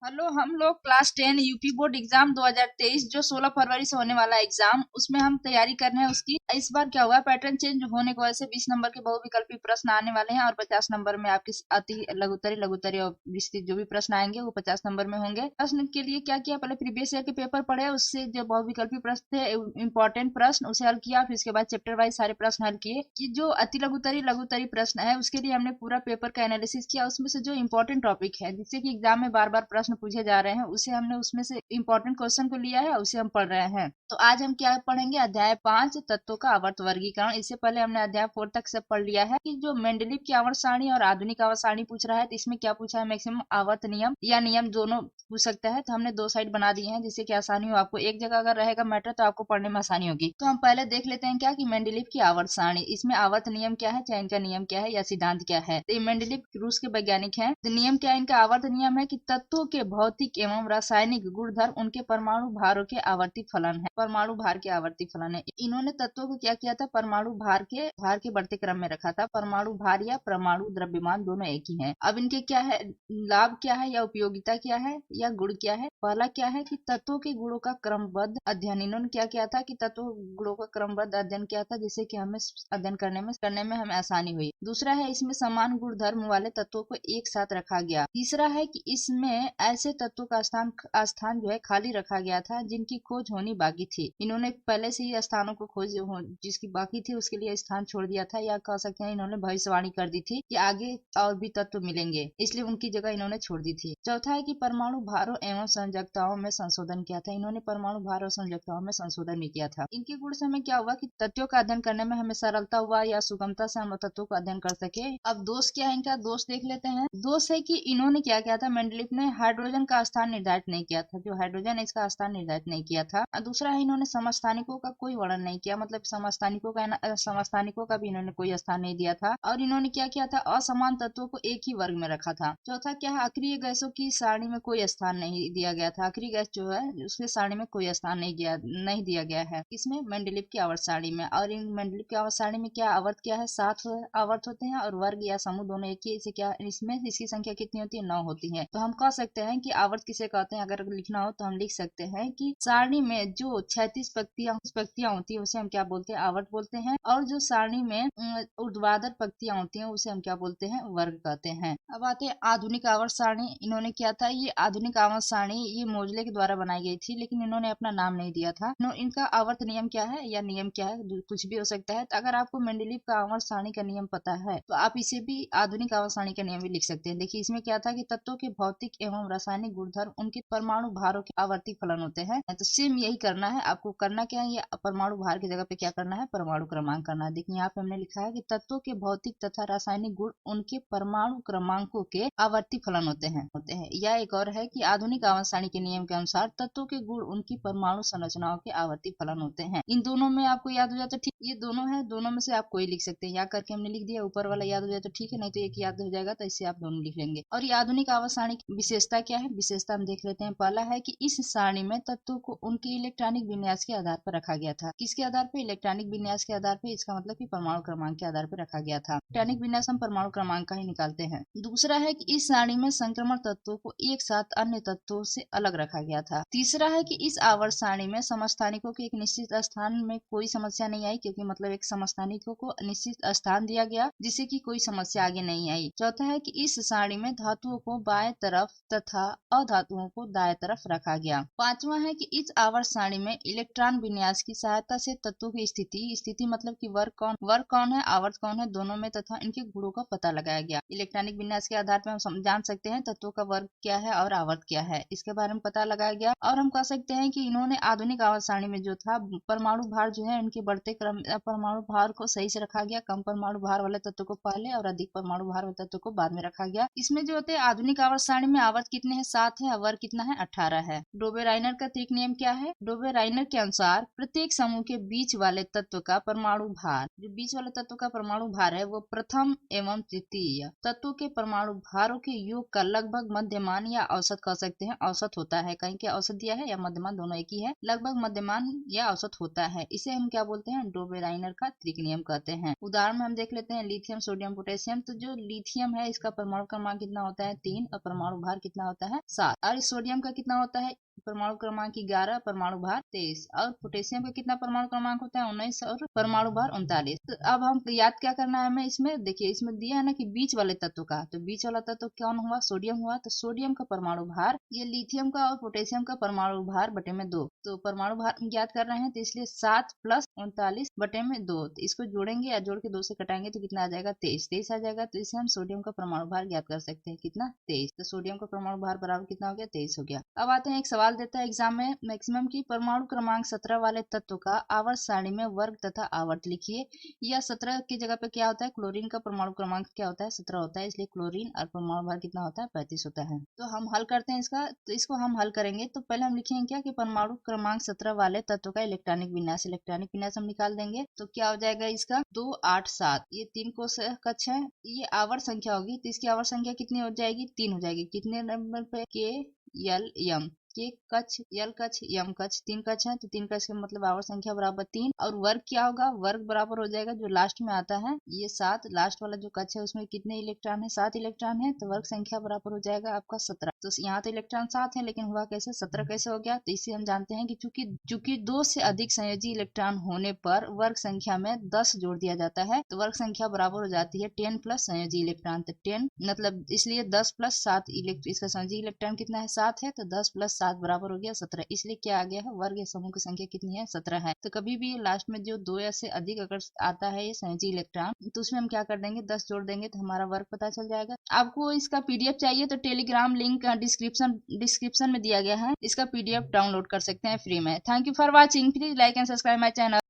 Hello, हम लोग class 10 UP board exam 2023 जो 16 फरवरी से होने वाला एग्जाम, उसमें हम तैयारी कर रहे हैं उसकी। इस बार क्या हुआ, पैटर्न चेंज होने की वजह से 20 नंबर के बहुविकल्पी प्रश्न आने वाले हैं और 50 नंबर में आपकी अति लघुत्तरी लघुत्तरी और विस्तृत जो भी प्रश्न आएंगे वो 50 नंबर में होंगे। प्रश्न के लिए क्या किया, पहले प्रीवियस ईयर के पेपर पढ़े, उससे जो बहुविकल्पी प्रश्न थे इंपॉर्टेंट प्रश्न उसे हल किया, फिर उसके बाद चैप्टर वाइज सारे प्रश्न हल किए। कि जो अति लघुत्तरी लघुत्तरी प्रश्न है उसके लिए हमने पूरा पेपर का एनालिसिस किया, उसमें से जो इंपॉर्टेंट टॉपिक है जिससे कि एग्जाम में बार बार प्रश्न पूछे जा रहे हैं उसे हमने उसमें से इंपॉर्टेंट क्वेश्चन को लिया है, उसे हम पढ़ रहे हैं। तो आज हम क्या पढ़ेंगे, अध्याय 5 तत्वों का आवर्त वर्गीकरण। इससे पहले हमने अध्याय 4 तक सब पढ़ लिया है। कि जो मेंडलीव की आवर्त सारणी और आधुनिक आवर्त सारणी पूछ रहा है, तो इसमें क्या पूछा है, मैक्सिमम आवर्त नियम या नियम दोनों पूछ सकता है। तो हमने दो साइड बना दिए हैं जिससे कि आसानी हो, आपको एक जगह अगर रहेगा मैटर तो आपको पढ़ने में आसानी होगी। तो हम पहले देख लेते हैं क्या कि मेंडलीव की आवर्त सारणी, इसमें आवर्त नियम क्या है, चाहे इनका नियम क्या है या सिद्धांत क्या है। तो ये मेंडलीव रूस के वैज्ञानिक हैं। तो नियम क्या है इनका, आवर्त नियम है कि तत्वों के भौतिक एवं रासायनिक गुणधर्म उनके परमाणु भारों के आवर्ती फलन है। परमाणु भार के आवर्ती फलन है। इन्होंने तत्वों को क्या किया था, परमाणु भार के बढ़ते क्रम में रखा था। परमाणु भार या परमाणु द्रव्यमान दोनों एक ही हैं। अब इनके क्या है, लाभ क्या है या उपयोगिता क्या है या गुण क्या है। पहला क्या है कि तत्वों के गुणों का क्रमबद्ध अध्ययन। इन्होंने क्या किया था कि तत्व गुणों का क्रमबद्ध अध्ययन किया था, जिससे कि हमें अध्ययन करने में हमें आसानी हुई। दूसरा है इसमें समान गुण धर्म वाले तत्वों को एक साथ रखा गया। तीसरा है कि इसमें ऐसे तत्वों का स्थान जो है खाली रखा गया था जिनकी खोज होनी बाकी थी। इन्होंने पहले से ही स्थानों को खोज जिसकी बाकी थी उसके लिए स्थान छोड़ दिया था, या कह सकते हैं इन्होंने भविष्यवाणी कर दी थी कि आगे और भी तत्व मिलेंगे, इसलिए उनकी जगह इन्होंने छोड़ दी थी। चौथा है कि परमाणु भारों एवं संयोजकताओं में संशोधन किया था। इन्होंने परमाणु भार और संयोजकताओं में संशोधन भी किया था। इनके गुण से हमें क्या हुआ कि तत्वों का अध्ययन करने में हमें सरलता हुआ या सुगमता से हम तत्वों का अध्ययन कर सके। अब दोष क्या है इनका, दोष देख लेते हैं। दोष है कि इन्होंने क्या किया था, मेंडलीव ने हाइड्रोजन का स्थान निर्धारित नहीं किया था। जो हाइड्रोजन है इसका स्थान निर्धारित नहीं किया था। और दूसरा है इन्होंने समस्थानिकों का कोई वर्णन नहीं किया, मतलब समस्थानिकों का भी इन्होंने कोई स्थान नहीं दिया था। और इन्होंने क्या किया था, असमान तत्वों को एक ही वर्ग में रखा था। चौथा क्या है, अक्रिय गैसों की सारणी में कोई स्थान नहीं दिया गया था। अक्रिय गैस जो है उसके सारणी में कोई स्थान नहीं दिया गया है इसमें मेंडलीव की आवर्त सारणी में। और इन मेंडलीव की आवर्त सारणी में क्या आवर्त क्या है, 7 आवर्त होते हैं और वर्ग या समूह दोनों एक ही। इसे क्या, इसमें इसकी संख्या कितनी होती है, 9 होती है। तो हम कह सकते हैं कि आवर्त किसे कहते हैं, अगर लिखना हो तो हम लिख सकते हैं कि सारणी में जो 36 पंक्तियां होती है उसे हम क्या बोलते हैं, आवर्त बोलते हैं। और जो सारणी में ऊर्ध्वाधर पंक्तियां होती हैं उसे हम क्या बोलते हैं, वर्ग कहते हैं। अब आते हैं आधुनिक आवर्त सारणी। इन्होंने क्या था, ये आधुनिक आवर्त सारणी ये मोजले के द्वारा बनाई गई थी, लेकिन इन्होंने अपना नाम नहीं दिया था। इनका आवर्त नियम क्या है या नियम क्या है, कुछ भी हो सकता है। तो अगर आपको मेंडलीव का आवर्त सारणी का नियम पता है तो आप इसे भी आधुनिक आवर्त सारणी का नियम भी लिख सकते हैं। देखिए इसमें क्या था कि तत्वों के भौतिक एवं रासायनिक गुणधर्म उनके परमाणु भारों के आवर्ती फलन होते हैं। तो सेम यही करना है आपको। करना क्या है, ये परमाणु भार की जगह पे क्या करना है, परमाणु क्रमांक करना है। देखिए यहाँ पे हमने लिखा है कि तत्वों के भौतिक तथा रासायनिक गुण उनके परमाणु क्रमांकों के आवर्ती फलन होते हैं। या एक और है कि आधुनिक आवर्त सारणी के नियम के अनुसार तत्वों के गुण उनकी परमाणु संरचनाओं के आवर्ती फलन होते हैं। इन दोनों में आपको याद हो जाए तो ठीक, ये दोनों है, दोनों में से आप कोई लिख सकते हैं। या करके हमने लिख दिया, ऊपर वाला याद हो जाए तो ठीक है, नहीं तो एक याद हो जाएगा तो इससे आप दोनों लिख लेंगे। और ये आधुनिक आवर्त सारणी की विशेषता क्या है, विशेषता हम देख लेते हैं। पहला है कि इस सारणी में तत्वों को उनके इलेक्ट्रॉनिक विन्यास के आधार पर रखा गया था। किसके आधार पर, इलेक्ट्रॉनिक विन्यास के आधार पर। इसका मतलब कि परमाणु क्रमांक के आधार पर रखा गया था। इलेक्ट्रॉनिक विन्यास हम परमाणु क्रमांक का ही निकालते हैं। दूसरा है कि इस सारणी में संक्रमण तत्वों को एक साथ अन्य तत्वों से अलग रखा गया था। तीसरा है कि इस आवर्त सारणी में समस्थानिकों के एक निश्चित स्थान में कोई समस्या नहीं आई, क्योंकि मतलब एक समस्थानिकों को निश्चित स्थान दिया गया जिससे कि कोई समस्या आगे नहीं आई। चौथा है कि इस सारणी में धातुओं को बाएं तरफ तथा अधातुओं को दाएं तरफ रखा गया। पांचवा है कि इस आवर्त सारणी में इलेक्ट्रॉन विन्यास की सहायता से तत्वों की स्थिति मतलब कि वर्ग कौन है, आवर्त कौन है, दोनों में तथा इनके गुणों का पता लगाया गया। इलेक्ट्रॉनिक विन्यास के आधार पर हम जान सकते हैं तत्वों का वर्ग क्या है और आवर्त क्या है, इसके बारे में पता लगाया गया। और हम कह सकते हैं कि इन्होंने आधुनिक आवर्त सारणी में जो था परमाणु भार जो है उनके बढ़ते क्रम परमाणु भार को सही से रखा गया। कम परमाणु भार वाले तत्व को पहले और अधिक परमाणु भार वाले तत्व को बाद में रखा गया। इसमें जो होते हैं आधुनिक आवर्त सारणी में आवर्त कितने हैं, 7 है, वर्ग कितना है, 18 है। डोबे राइनर का त्रिक नियम क्या है, डोबे डोबेराइनर के अनुसार प्रत्येक समूह के बीच वाले तत्व का परमाणु भार, जो बीच वाले तत्व का परमाणु भार है वो प्रथम एवं तृतीय तत्वों के परमाणु भारों के योग का लगभग मध्यमान या औसत कह सकते हैं। औसत होता है, कहीं के औसत दिया है या मध्यमान, दोनों एक ही है। लगभग मध्यमान या औसत होता है, इसे हम क्या बोलते हैं, डोबेराइनर का त्रिक नियम कहते हैं। उदाहरण में हम देख लेते हैं लिथियम, सोडियम, पोटेशियम। तो जो लिथियम है इसका परमाणु क्रमांक कितना होता है, 3, और परमाणु भार कितना होता है, 7। और सोडियम का कितना होता है, परमाणु क्रमांक 11, परमाणु भार 23। और पोटेशियम का कितना परमाणु क्रमांक होता है, 19, और परमाणु भार 39। तो अब हम याद क्या करना है हमें, इसमें देखिए इसमें दिया है ना कि बीच वाले तत्व का, तो बीच वाला तत्व कौन हुआ, सोडियम हुआ। तो सोडियम का परमाणु भार, ये लिथियम का और पोटेशियम का परमाणु भार बटे में 2, तो परमाणु भार ज्ञात कर रहे हैं, तो इसलिए 7 + 39 बटे में 2। तो इसको जोड़ेंगे या जोड़ के 2 से कटाएंगे तो कितना आ जाएगा, 23 आ जाएगा। तो इसे हम सोडियम का परमाणु भार ज्ञात कर सकते हैं, कितना, 23। तो सोडियम का परमाणु भार बराबर कितना हो गया, 23 हो गया। अब आते हैं, एक सवाल देता है एग्जाम में मैक्सिमम की परमाणु क्रमांक 17 वाले तत्व का आवर्त सारणी में वर्ग तथा आवर्त लिखिए। या 17 की जगह पे क्या होता है, क्लोरीन का परमाणु क्रमांक क्या होता है, 17 होता है, इसलिए क्लोरीन और परमाणु भार कितना होता है, 35 होता है। तो हम हल करते हैं इसका। तो इसको हम हल करेंगे तो पहले हम लिखेंगे क्या कि परमाणु क्रमांक 17 वाले तत्व का इलेक्ट्रॉनिक विन्यास। इलेक्ट्रॉनिक विन्यास हम निकाल देंगे तो क्या हो जाएगा इसका, 2, 8, 7। ये 3 कोश कक्ष है, ये आवर्त संख्या होगी, तो इसकी आवर्त संख्या कितनी हो जाएगी, 3 हो जाएगी। कितने नंबर पे, के एल एम, के कक्ष, यल कक्ष, यम कक्ष, 3 कक्ष है, तो 3 कक्ष का मतलब आवर्त संख्या बराबर 3। और वर्ग क्या होगा, वर्ग बराबर हो जाएगा जो लास्ट में आता है, ये 7, लास्ट वाला जो कक्ष है उसमें कितने इलेक्ट्रॉन है, 7 इलेक्ट्रॉन है, तो वर्ग संख्या बराबर हो जाएगा आपका 17। तो यहाँ तो इलेक्ट्रॉन 7 है, लेकिन हुआ कैसे, 17 कैसे हो गया, तो इससे हम जानते हैं कि चूंकि 2 से अधिक संयोजी इलेक्ट्रॉन होने पर वर्ग संख्या में 10 जोड़ दिया जाता है, तो वर्ग संख्या बराबर हो जाती है 10 प्लस संयोजी इलेक्ट्रॉन। तो 10 मतलब इसलिए 10 + 7 इसका संयोजी इलेक्ट्रॉन कितना है, 7 है, तो 10 + 7 बराबर हो गया 17। इसलिए क्या आ गया है, वर्ग समूह की संख्या कितनी है, 17 है। तो कभी भी लास्ट में जो 2 या से अधिक अगर आता है ये संयोजी इलेक्ट्रॉन, तो उसमें हम क्या कर देंगे, 10 जोड़ देंगे तो हमारा वर्ग पता चल जाएगा। आपको इसका पीडीएफ चाहिए तो टेलीग्राम लिंक डिस्क्रिप्शन में दिया गया है, इसका पीडीएफ डाउनलोड कर सकते हैं फ्री में। Thank you for watching, please like and subscribe my channel.